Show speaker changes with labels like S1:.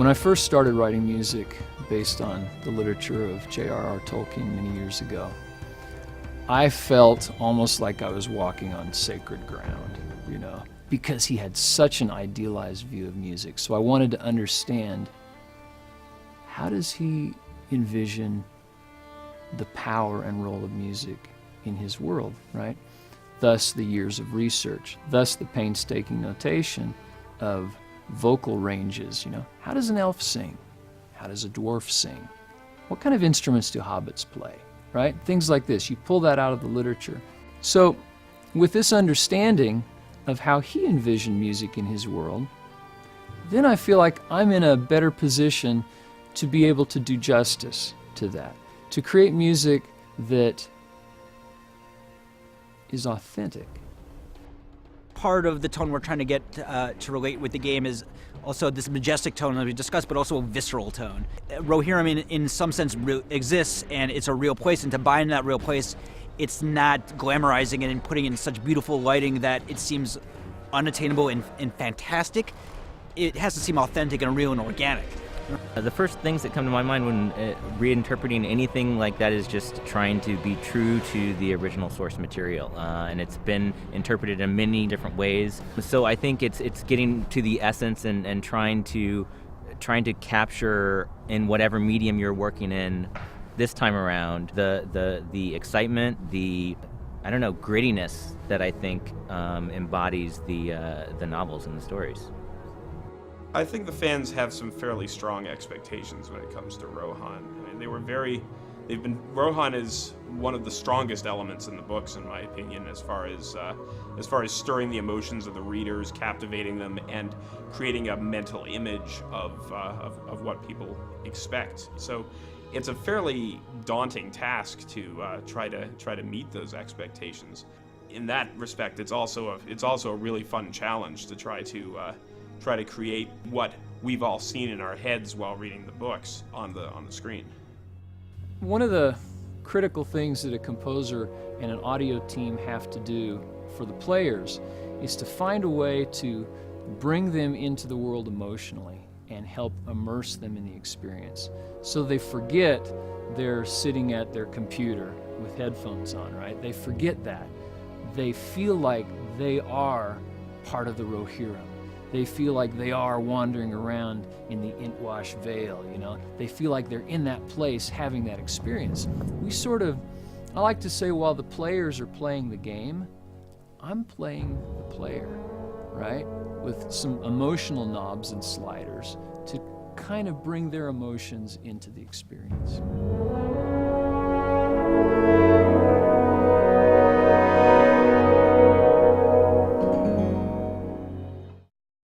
S1: When I first started writing music based on the literature of J.R.R. Tolkien many years ago, I felt almost like I was walking on sacred ground, you know, because he had such an idealized view of music. So I wanted to understand, how does he envision the power and role of music in his world, right? Thus the years of research, thus the painstaking notation of vocal ranges, you know. How does an elf sing? How does a dwarf sing? What kind of instruments do hobbits play, right? Things like this. You pull that out of the literature. So with this understanding of how he envisioned music in his world, then I feel like I'm in a better position to be able to do justice to that, to create music that is authentic.
S2: Part of the tone we're trying to get to relate with the game is also this majestic tone that we discussed, but also a visceral tone. Rohirrim, in some sense, exists, and it's a real place, and to bind that real place, it's not glamorizing it and putting in such beautiful lighting that it seems unattainable and fantastic. It has to seem authentic and real and organic.
S3: The first things that come to my mind when reinterpreting anything like that is just trying to be true to the original source material, and it's been interpreted in many different ways. So I think it's getting to the essence and trying to capture in whatever medium you're working in this time around the excitement, the grittiness that I think embodies the novels and the stories.
S4: I think the fans have some fairly strong expectations when it comes to Rohan. I mean, Rohan is one of the strongest elements in the books, in my opinion, as far as stirring the emotions of the readers, captivating them, and creating a mental image of what people expect. So it's a fairly daunting task to try to meet those expectations. In that respect, it's also a really fun challenge to try to create what we've all seen in our heads while reading the books on the screen.
S1: One of the critical things that a composer and an audio team have to do for the players is to find a way to bring them into the world emotionally and help immerse them in the experience, so they forget they're sitting at their computer with headphones on, right? They forget that. They feel like they are part of the Rohirrim. They feel like they are wandering around in the Intwash Vale, you know? They feel like they're in that place having that experience. I like to say, while the players are playing the game, I'm playing the player, right? With some emotional knobs and sliders to kind of bring their emotions into the experience.